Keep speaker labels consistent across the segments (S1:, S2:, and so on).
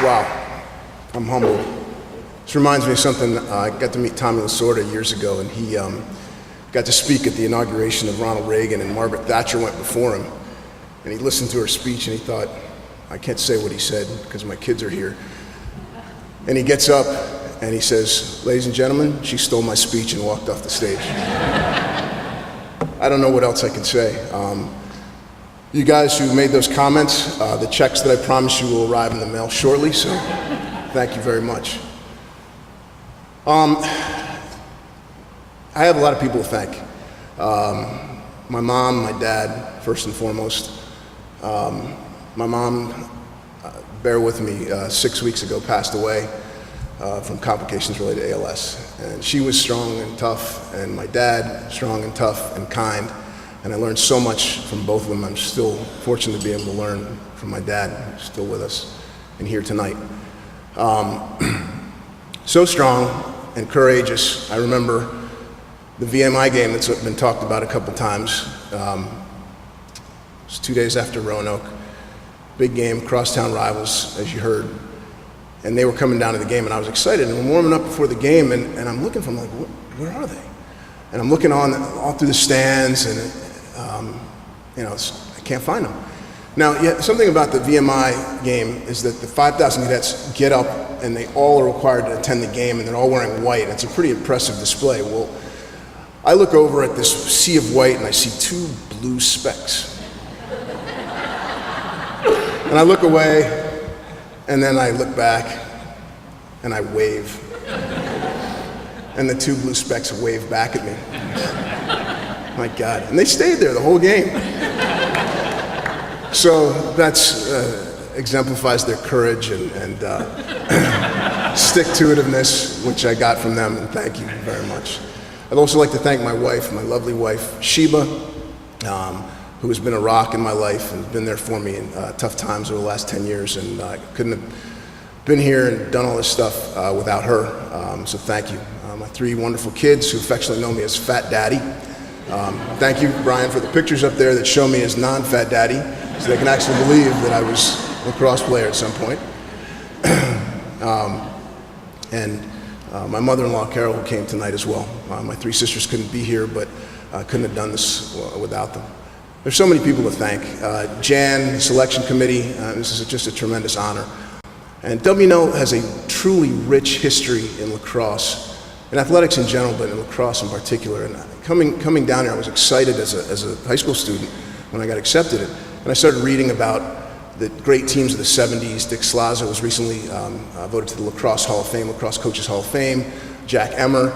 S1: Wow, I'm humbled. This reminds me of something. I got to meet Tommy Lasorda years ago, and he got to speak at the inauguration of Ronald Reagan, and Margaret Thatcher went before him. And he listened to her speech, and he thought, I can't say what he said because my kids are here. And he gets up, and he says, ladies and gentlemen, she stole my speech and walked off the stage. I don't know what else I can say. You guys who made those comments, the checks that I promised you will arrive in the mail shortly, so thank you very much. I have a lot of people to thank. My mom, my dad, first and foremost. My mom, bear with me, 6 weeks ago passed away from complications related to ALS. And she was strong and tough, and my dad, strong and tough and kind. And I learned so much from both of them. I'm still fortunate to be able to learn from my dad, who's still with us and here tonight. So strong and courageous. I remember the VMI game that's been talked about a couple times. It was 2 days after Roanoke. Big game, crosstown rivals, as you heard. And they were coming down to the game, and I was excited. And I'm warming up before the game, and I'm looking for them, like, where are they? And I'm looking all through the stands, and I can't find them. Now, something about the VMI game is that the 5,000 cadets get up, and they all are required to attend the game, and they're all wearing white. It's a pretty impressive display. Well, I look over at this sea of white, and I see 2 blue specks. And I look away, and then I look back, and I wave. And the 2 blue specks wave back at me. My God, and they stayed there the whole game. So that's exemplifies their courage and stick-to-itiveness, which I got from them, and thank you very much. I'd also like to thank my wife, my lovely wife, Sheba, who has been a rock in my life and been there for me in tough times over the last 10 years, and I couldn't have been here and done all this stuff without her, so thank you. My 3 wonderful kids who affectionately know me as Fat Daddy. Thank you, Brian, for the pictures up there that show me as non-Fat Daddy, so they can actually believe that I was a lacrosse player at some point. My mother-in-law, Carol, who came tonight as well. My 3 sisters couldn't be here, but couldn't have done this without them. There's so many people to thank. Jan, selection committee, this is just a tremendous honor. And WNL has a truly rich history in lacrosse, in athletics in general, but in lacrosse in particular. And coming down here, I was excited as a high school student when I got accepted. And I started reading about the great teams of the 70s. Dick Slaza was recently voted to the Lacrosse Hall of Fame, Lacrosse Coaches Hall of Fame. Jack Emmer.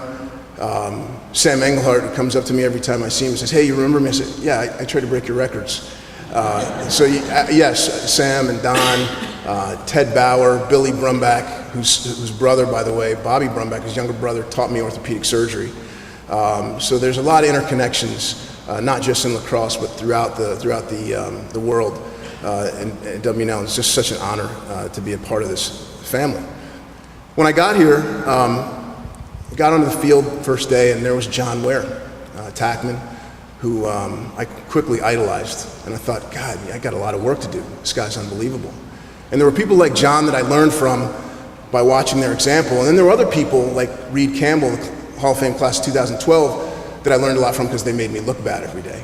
S1: Sam Engelhardt, who comes up to me every time I see him and says, hey, you remember me? I said, yeah, I try to break your records. Yes, Sam and Don, Ted Bauer, Billy Brumbach, whose brother, by the way, Bobby Brumbach, his younger brother, taught me orthopedic surgery. So there's a lot of interconnections, not just in lacrosse, but throughout the world. And WNL, it's just such an honor to be a part of this family. When I got here, I got onto the field first day, and there was John Ware, Tackman, who I quickly idolized. And I thought, God, I got a lot of work to do. This guy's unbelievable. And there were people like John that I learned from by watching their example. And then there were other people like Reed Campbell, the Hall of Fame class of 2012, that I learned a lot from because they made me look bad every day.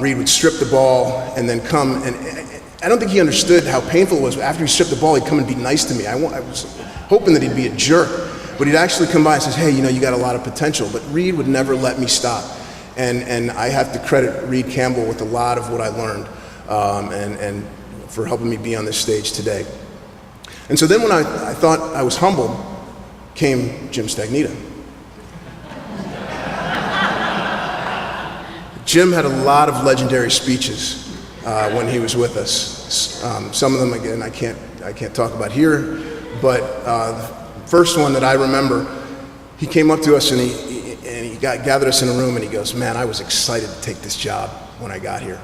S1: Reed would strip the ball and then come, and I don't think he understood how painful it was. After he stripped the ball, he'd come and be nice to me. I was hoping that he'd be a jerk, but he'd actually come by and says, hey, you got a lot of potential. But Reed would never let me stop. And I have to credit Reed Campbell with a lot of what I learned and for helping me be on this stage today. And so then when I thought I was humbled, came Jim Stagnita. Jim had a lot of legendary speeches when he was with us. Some of them, again, I can't talk about here, but the first one that I remember, he came up to us and he gathered us in a room and he goes, man, I was excited to take this job when I got here.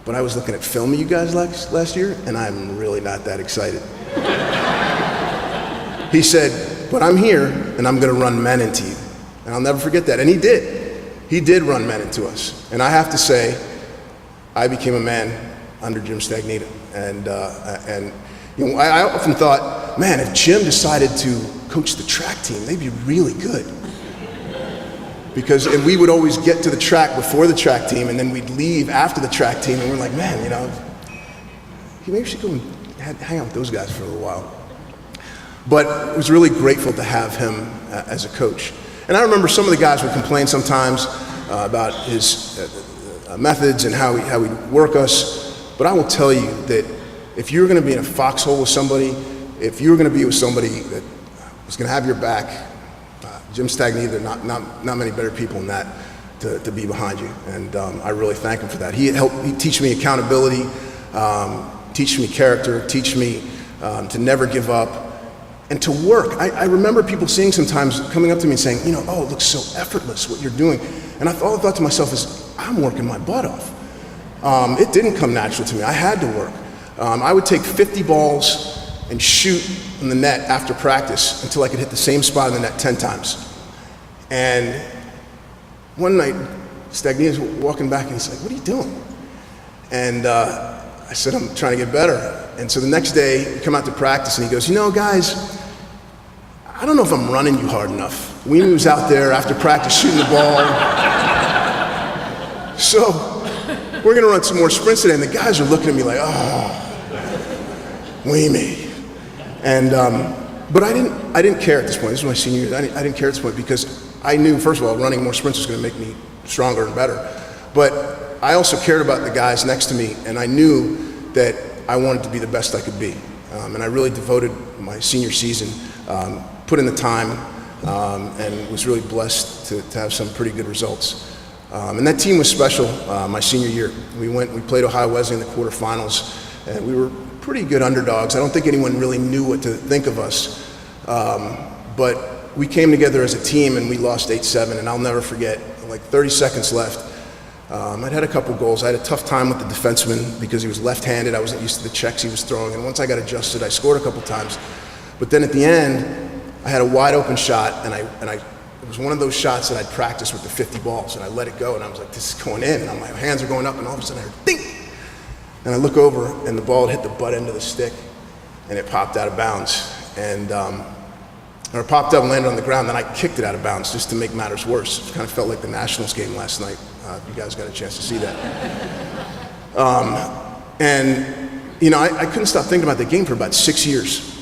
S1: But I was looking at film of you guys last year, and I'm really not that excited. He said, but I'm here, and I'm going to run men into you. And I'll never forget that. And he did. He did run men into us. And I have to say, I became a man under Jim Stagnita. And You know, I often thought, man, if Jim decided to coach the track team, they'd be really good. And we would always get to the track before the track team, and then we'd leave after the track team, and we're like, man, you know, maybe we should go and hang out with those guys for a little while. But I was really grateful to have him as a coach. And I remember some of the guys would complain sometimes about his methods and how he'd work us. But I will tell you that if you're going to be in a foxhole with somebody, if you're going to be with somebody that is going to have your back, Jim Stagney, there are not many better people than that to be behind you. And I really thank him for that. He teach me accountability, teach me character, teach me to never give up, and to work. I remember people seeing sometimes coming up to me and saying, you know, oh, it looks so effortless what you're doing. And all I thought to myself is, I'm working my butt off. It didn't come natural to me. I had to work. I would take 50 balls and shoot in the net after practice until I could hit the same spot in the net 10 times. And one night, Stagney is walking back and he's like, what are you doing? And I said, I'm trying to get better. And so the next day, we come out to practice and he goes, you know, guys, I don't know if I'm running you hard enough. Wiemi was out there after practice shooting the ball. So we're gonna run some more sprints today, and the guys are looking at me like, oh, Wiemi. And, but I didn't care at this point. This was my senior year. I didn't care at this point because I knew, first of all, running more sprints was gonna make me stronger and better. But I also cared about the guys next to me, and I knew that I wanted to be the best I could be. And I really devoted my senior season, put in the time, and was really blessed to have some pretty good results. And that team was special my senior year. We played Ohio Wesleyan in the quarterfinals, and we were pretty good underdogs. I don't think anyone really knew what to think of us. But we came together as a team and we lost 8-7, and I'll never forget, like 30 seconds left. I'd had a couple goals. I had a tough time with the defenseman because he was left-handed. I wasn't used to the checks he was throwing, and once I got adjusted, I scored a couple times. But then at the end, I had a wide open shot, and it was one of those shots that I'd practiced with the 50 balls, and I let it go, and I was like, this is going in, and my hands are going up, and all of a sudden I heard ding! And I look over, and the ball had hit the butt end of the stick, and it popped out of bounds. Or it popped up and landed on the ground, then I kicked it out of bounds just to make matters worse. It kind of felt like the Nationals game last night. You guys got a chance to see that. And, you know, I couldn't stop thinking about the game for about 6 years.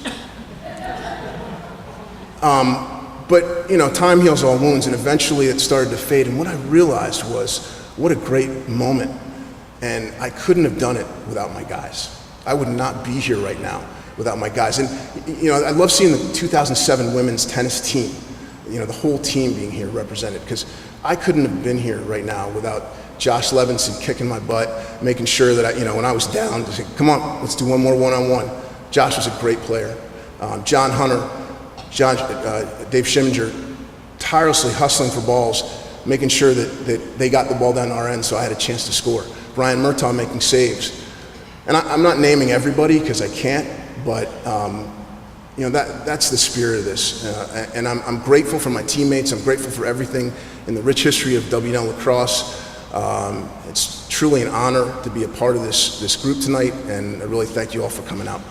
S1: But, you know, time heals all wounds, and eventually it started to fade. And what I realized was, what a great moment. And I couldn't have done it without my guys. I would not be here right now without my guys. And, you know, I love seeing the 2007 women's tennis team, you know, the whole team being here represented, because I couldn't have been here right now without Josh Levinson kicking my butt, making sure that, when I was down, to say, come on, let's do one more one-on-one. Josh was a great player. John Hunter, Dave Schimminger, tirelessly hustling for balls, making sure that they got the ball down our end so I had a chance to score. Brian Murtaugh making saves. And I'm not naming everybody because I can't, but that's the spirit of this. And I'm grateful for my teammates. I'm grateful for everything in the rich history of WNL lacrosse. It's truly an honor to be a part of this group tonight, and I really thank you all for coming out.